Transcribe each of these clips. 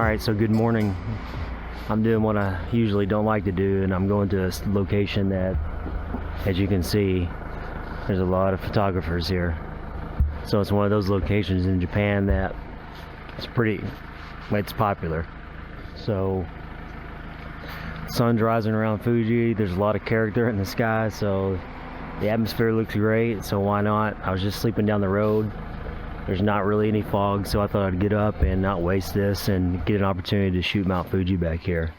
Alright, so good morning. I'm doing what I usually don't like to do, and I'm going to a location that, as you can see, there's a lot of photographers here. So it's one of those locations in Japan that it's popular. So sun's rising around Fuji, there's a lot of character in the sky, so the atmosphere looks great, so why not? I was just sleeping down the road. There's not really any fog, so I thought I'd get up and not waste this and get an opportunity to shoot Mount Fuji back here.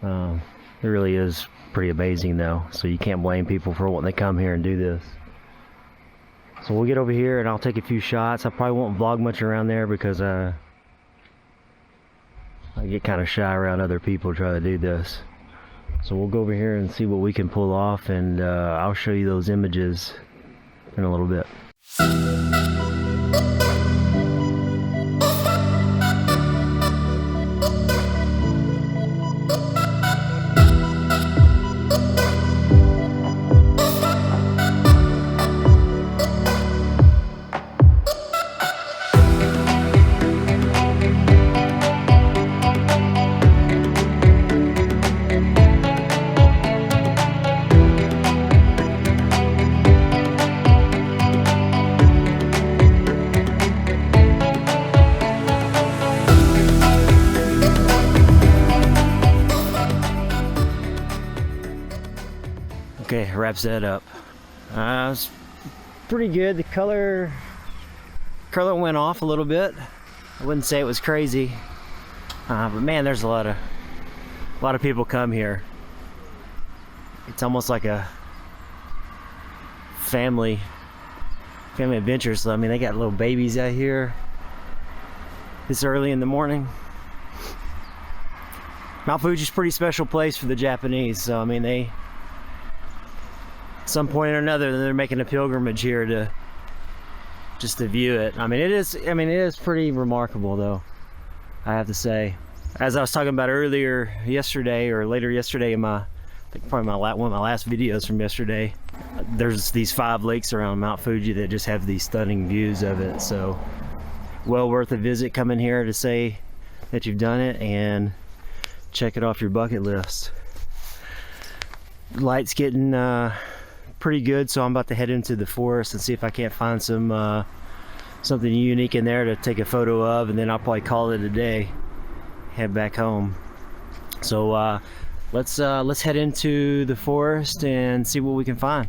It really is pretty amazing though, so you can't blame people for wanting to come here and do this. So we'll get over here and I'll take a few shots. I probably won't vlog much around there because I get kind of shy around other people trying to do this. So we'll go over here and see what we can pull off, and I'll show you those images in a little bit. Okay, wraps that up. It's pretty good. The color went off a little bit. I wouldn't say it was crazy, but man, there's a lot of people come here. It's almost like a family adventure. So I mean, they got little babies out here this early in the morning. Mount Fuji's a pretty special place for the Japanese, so I mean, they, some point or another, they're making a pilgrimage here to just to view it. I mean, it is pretty remarkable though, I have to say. As I was talking about earlier yesterday, or later yesterday in I think probably one of my last videos from yesterday, there's these 5 lakes around Mount Fuji that just have these stunning views of it. So well worth a visit. Come in here to say that you've done it and check it off your bucket list. Light's getting pretty good, so I'm about to head into the forest and see if I can't find some something unique in there to take a photo of, and then I'll probably call it a day, head back home. So let's head into the forest and see what we can find.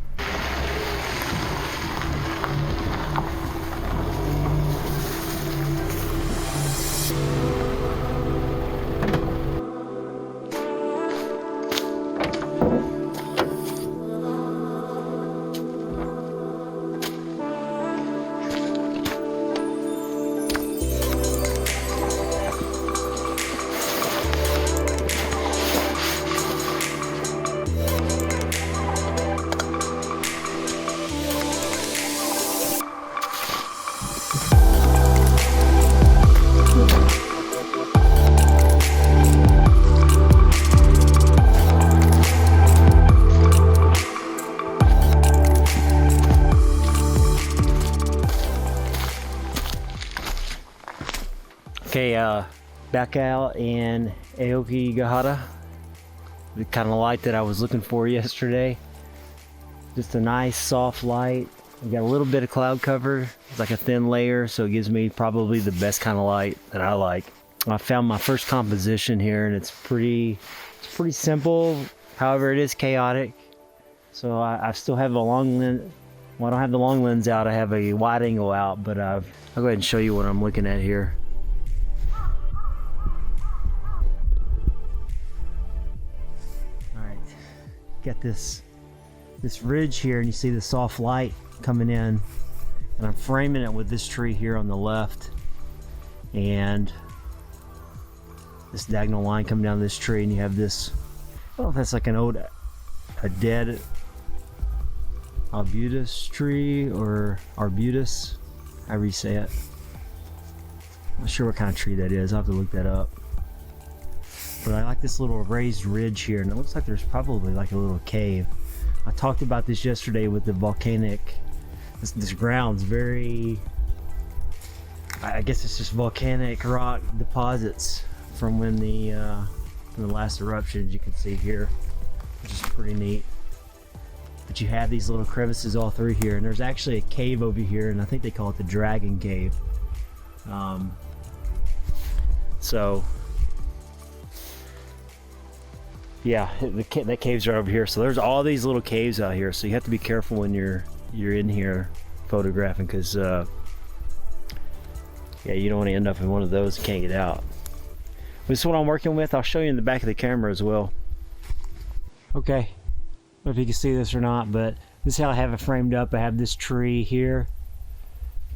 Okay, back out in Aokigahara, the kind of light that I was looking for yesterday. Just a nice soft light. We got a little bit of cloud cover. It's like a thin layer, so it gives me probably the best kind of light that I like. I found my first composition here, and it's pretty simple. However, it is chaotic. So I still have a long lens. Well, I don't have the long lens out. I have a wide angle out, but I'll go ahead and show you what I'm looking at here. Got this ridge here, and you see the soft light coming in, and I'm framing it with this tree here on the left, and this diagonal line coming down this tree, and you have this, I don't know if that's like a dead arbutus tree or arbutus, however you say it. I'm not sure what kind of tree that is. I'll have to look that up. But I like this little raised ridge here, and it looks like there's probably like a little cave. I talked about this yesterday with the volcanic, this ground's very, I guess it's just volcanic rock deposits from when from the last eruption, as you can see here, which is pretty neat. But you have these little crevices all through here, and there's actually a cave over here, and I think they call it the Dragon Cave. So yeah, that cave's right over here. So there's all these little caves out here, so you have to be careful when you're in here photographing, because yeah, you don't want to end up in one of those and can't get out. This is what I'm working with. I'll show you in the back of the camera as well. Okay, I don't know if you can see this or not, but this is how I have it framed up. I have this tree here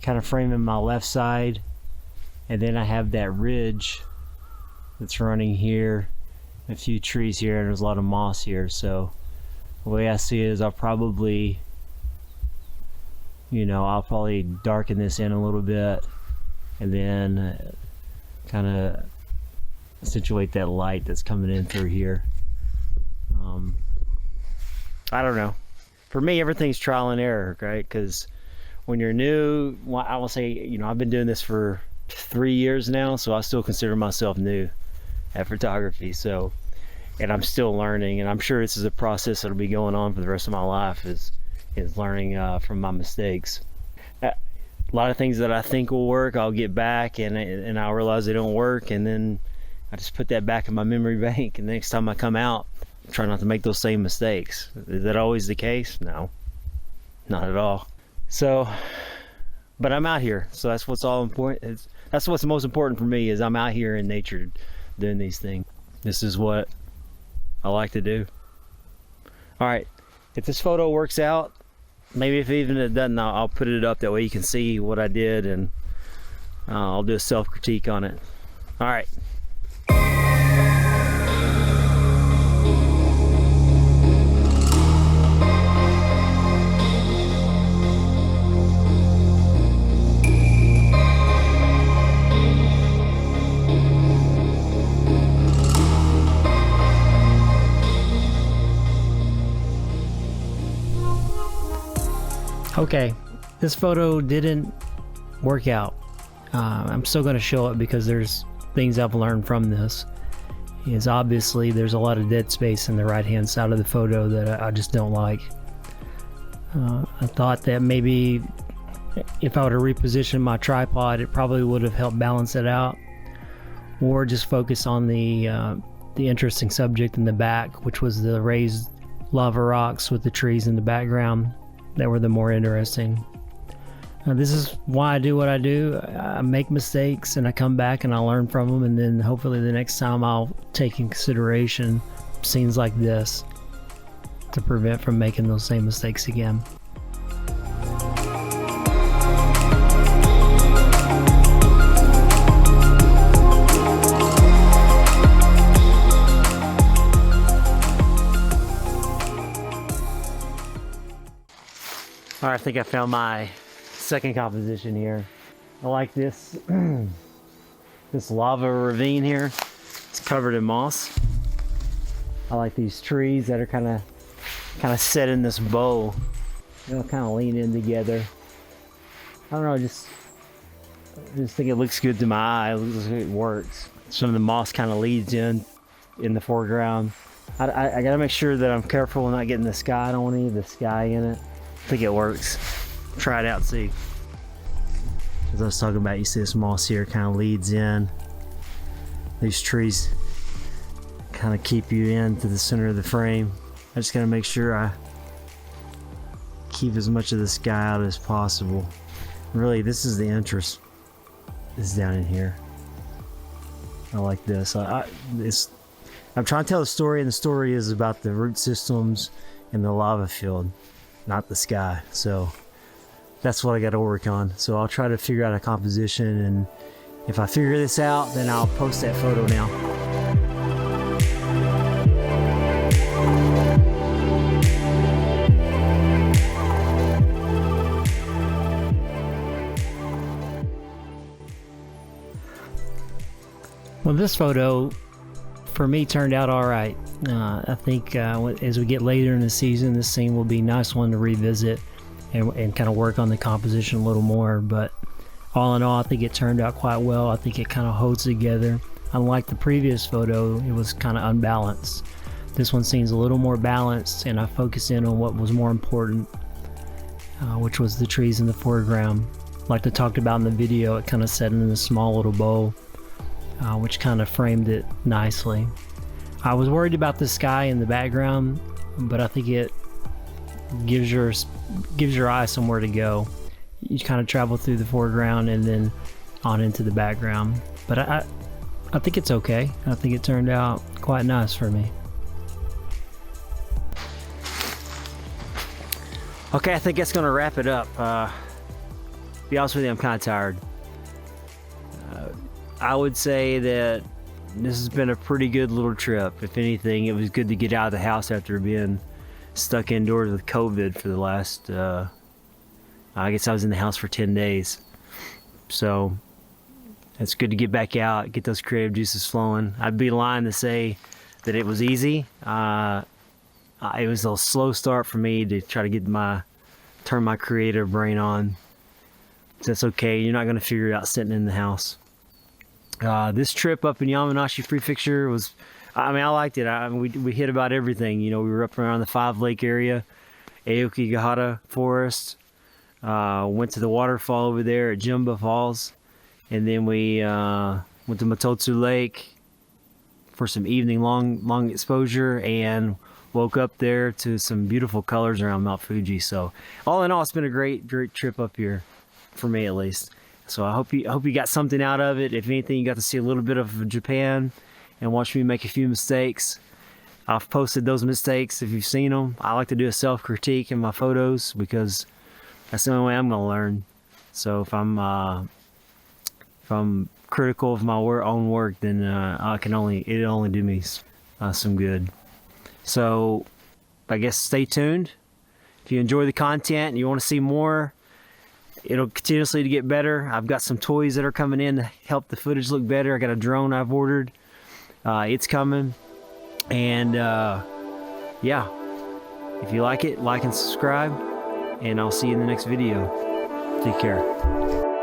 kind of framing my left side, and then I have that ridge that's running here, a few trees here, and there's a lot of moss here. So the way I see it is I'll probably darken this in a little bit, and then kind of accentuate that light that's coming in through here. I don't know. For me, everything's trial and error, right? Because when you're new, well, I will say, I've been doing this for 3 years now, so I still consider myself new at photography. So, and I'm still learning, and I'm sure this is a process that'll be going on for the rest of my life, is learning from my mistakes. A lot of things that I think will work, I'll get back, and I'll realize they don't work, and then I just put that back in my memory bank, and next time I come out, try not to make those same mistakes. Is that always the case? No, not at all. So, but I'm out here, so that's what's all important. That's what's most important for me, is I'm out here in nature doing these things. This is what I like to do. All right, if this photo works out, maybe if even it doesn't, I'll put it up, that way you can see what I did, and I'll do a self-critique on it. All right. Okay, this photo didn't work out. I'm still going to show it because there's things I've learned from this. Is obviously there's a lot of dead space in the right hand side of the photo that I just don't like. I thought that maybe if I would have repositioned my tripod, it probably would have helped balance it out, or just focus on the interesting subject in the back, which was the raised lava rocks with the trees in the background that were the more interesting. This is why I do what I do. I make mistakes and I come back and I learn from them, and then hopefully the next time I'll take in consideration scenes like this to prevent from making those same mistakes again. All right, I think I found my second composition here. I like this this lava ravine here. It's covered in moss. I like these trees that are kind of set in this bow. They'll kind of lean in together. I don't know, just think it looks good to my eye. It looks like it works. Some of the moss kind of leads in the foreground. I gotta make sure that I'm careful not getting the sky. I don't want any of the sky in it. I think it works. Try it out, see. As I was talking about, you see this moss here kind of leads in. These trees kind of keep you into the center of the frame. I just gotta make sure I keep as much of the sky out as possible. Really, this is the interest. This is down in here. I like this. I'm trying to tell a story, and the story is about the root systems in the lava field, not the sky. So that's what I got to work on. So I'll try to figure out a composition, and if I figure this out, then I'll post that photo now. Well, this photo for me turned out all right. I think as we get later in the season, this scene will be a nice one to revisit and kind of work on the composition a little more. But all in all, I think it turned out quite well. I think it kind of holds together. Unlike the previous photo, it was kind of unbalanced. This one seems a little more balanced, and I focused in on what was more important, which was the trees in the foreground. Like I talked about in the video, it kind of set in a small little bowl, which kind of framed it nicely. I was worried about the sky in the background, but I think it gives your eye somewhere to go. You kind of travel through the foreground and then on into the background. But I think it's okay. I think it turned out quite nice for me. Okay, I think that's gonna wrap it up. To be honest with you, I'm kind of tired. I would say that this has been a pretty good little trip. If anything, it was good to get out of the house after being stuck indoors with COVID for the last, I guess I was in the house for 10 days. So it's good to get back out, get those creative juices flowing. I'd be lying to say that it was easy. It was a slow start for me to try to turn my creative brain on. That's okay. You're not going to figure it out sitting in the house. This trip up in Yamanashi Prefecture was, I liked it. We hit about everything. We were up around the 5 Lake area, Aokigahara forest. Went to the waterfall over there at Jumba Falls. And then we went to Matotsu Lake for some evening long exposure, and woke up there to some beautiful colors around Mount Fuji. So all in all, it's been a great trip up here, for me at least. So I hope you got something out of it. If anything, you got to see a little bit of Japan and watch me make a few mistakes. I've posted those mistakes if you've seen them. I like to do a self-critique in my photos because that's the only way I'm gonna learn. So if I'm critical of my own work, then it'll only do me some good. So I guess stay tuned. If you enjoy the content and you want to see more, it'll continuously to get better. I've got some toys that are coming in to help the footage look better. I got a drone I've ordered. It's coming. And yeah, if you like it, like and subscribe, and I'll see you in the next video. Take care.